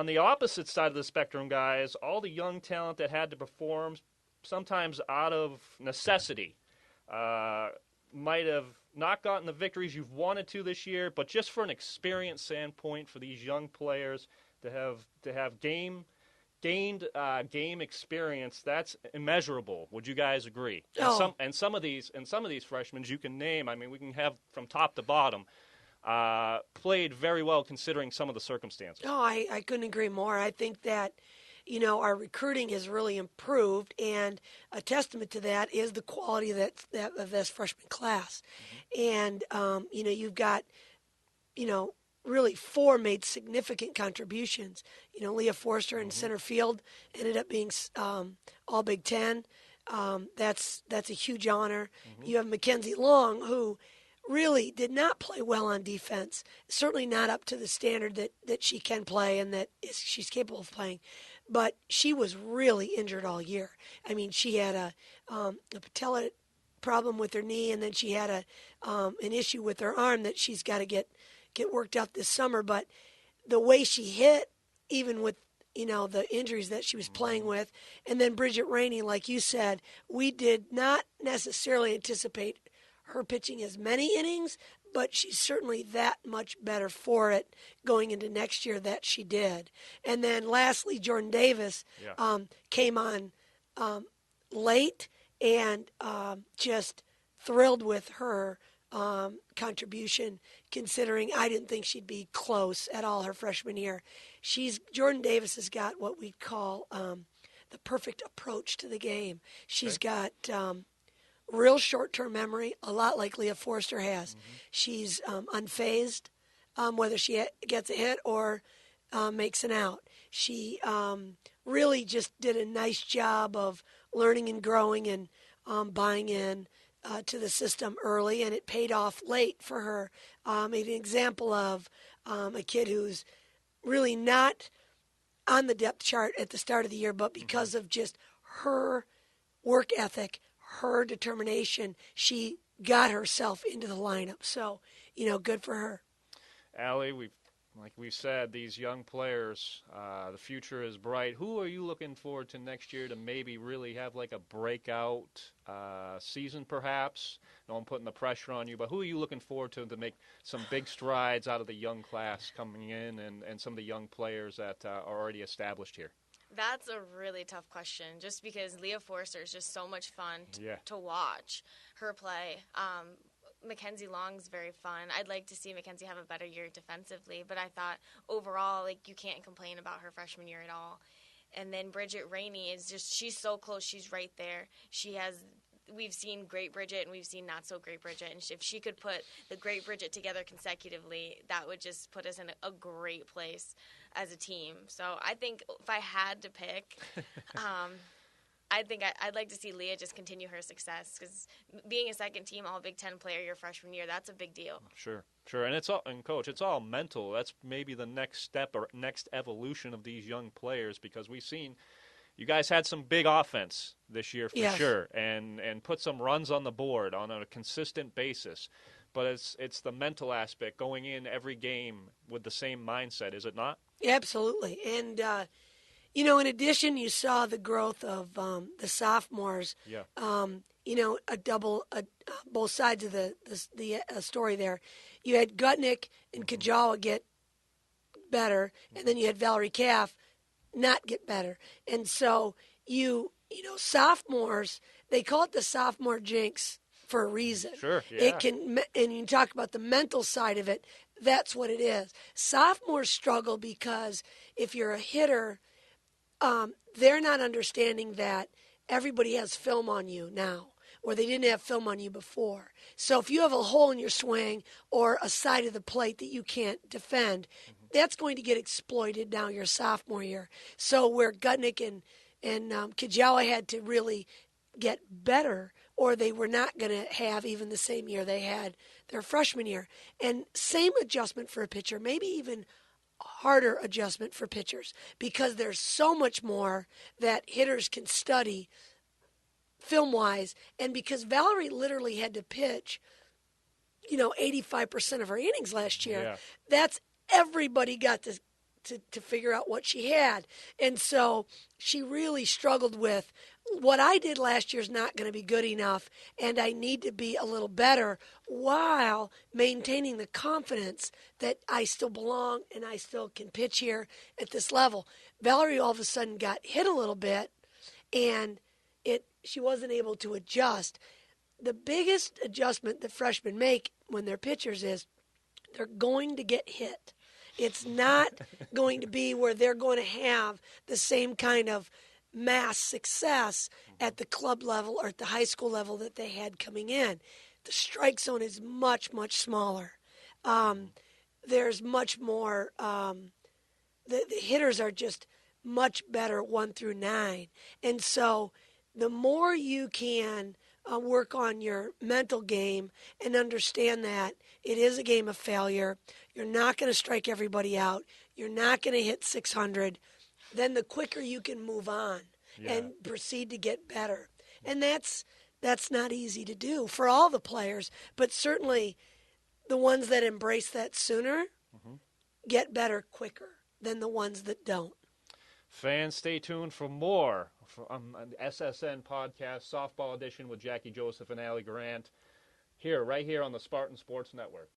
On the opposite side of the spectrum, guys, all the young talent that had to perform, sometimes out of necessity, might have not gotten the victories you've wanted to this year, but just for an experience standpoint for these young players to have gained game experience, that's immeasurable. Would you guys agree? Oh. And some of these freshmen you can name. I mean, we can have from top to bottom. Played very well considering some of the circumstances. Oh, I couldn't agree more. I think that, our recruiting has really improved, and a testament to that is the quality of this freshman class. And, you've got, really four made significant contributions. Leah Forster in center field ended up being all Big Ten. That's a huge honor. You have Mackenzie Long, who really did not play well on defense, certainly not up to the standard that she can play and she's capable of playing. But she was really injured all year. I mean, she had a patella problem with her knee, and then she had an issue with her arm that she's got to get worked out this summer. But the way she hit, even with the injuries that she was playing with, and then Bridget Rainey, like you said, we did not necessarily anticipate her pitching as many innings, but she's certainly that much better for it going into next year that she did. And then lastly, Jordan Davis came on late, and just thrilled with her contribution, considering I didn't think she'd be close at all her freshman year. Jordan Davis has got what we call the perfect approach to the game. She's got real short-term memory, a lot like Leah Forster has. She's unfazed, whether she gets a hit or makes an out. She really just did a nice job of learning and growing and buying in to the system early, and it paid off late for her. An example of a kid who's really not on the depth chart at the start of the year, but because of just her work ethic, her determination, she got herself into the lineup. So, good for her. Allie, like we've said, these young players, the future is bright. Who are you looking forward to next year to maybe really have like a breakout season, perhaps? No, I'm putting the pressure on you, but who are you looking forward to make some big strides out of the young class coming in and some of the young players that are already established here? That's a really tough question, just because Leah Forster is just so much fun to watch her play. Mackenzie Long's very fun. I'd like to see Mackenzie have a better year defensively, but I thought overall, you can't complain about her freshman year at all. And then Bridget Rainey is she's so close. She's right there. We've seen great Bridget and we've seen not so great Bridget. And if she could put the great Bridget together consecutively, that would just put us in a great place as a team. So I think if I had to pick, I think I'd like to see Leah just continue her success, because being a second team All Big Ten player your freshman year, that's a big deal. Sure. And Coach, it's all mental. That's maybe the next step or next evolution of these young players, because we've seen you guys had some big offense this year for sure, and put some runs on the board on a consistent basis. But it's the mental aspect, going in every game with the same mindset, is it not? Absolutely. And in addition, you saw the growth of the sophomores. Yeah. Both sides of the story there. You had Gutnick and Kajawa get better, and then you had Valerie Caff not get better. And so sophomores, they call it the sophomore jinx for a reason. Sure, yeah. And you talk about the mental side of it, that's what it is. Sophomores struggle because if you're a hitter, they're not understanding that everybody has film on you now, or they didn't have film on you before. So if you have a hole in your swing or a side of the plate that you can't defend, that's going to get exploited now your sophomore year. So where Gutnick and Kajawa had to really get better, or they were not going to have even the same year they had their freshman year. And same adjustment for a pitcher, maybe even harder adjustment for pitchers, because there's so much more that hitters can study film-wise. And because Valerie literally had to pitch, 85% of her innings last year, that's everybody got to to figure out what she had. And so she really struggled with what I did last year is not going to be good enough, and I need to be a little better while maintaining the confidence that I still belong and I still can pitch here at this level. Valerie all of a sudden got hit a little bit, and she wasn't able to adjust. The biggest adjustment that freshmen make when they're pitchers is they're going to get hit. It's not going to be where they're going to have the same kind of mass success at the club level or at the high school level that they had coming in. The strike zone is much, much smaller. There's much more, the hitters are just much better 1 through 9. And so the more you can work on your mental game and understand that it is a game of failure, you're not going to strike everybody out, you're not going to hit 600, then the quicker you can move on and proceed to get better. And that's not easy to do for all the players, but certainly the ones that embrace that sooner get better quicker than the ones that don't. Fans, stay tuned for more from an SSN podcast, Softball Edition with Jackie Joseph and Allie Grant, right here on the Spartan Sports Network.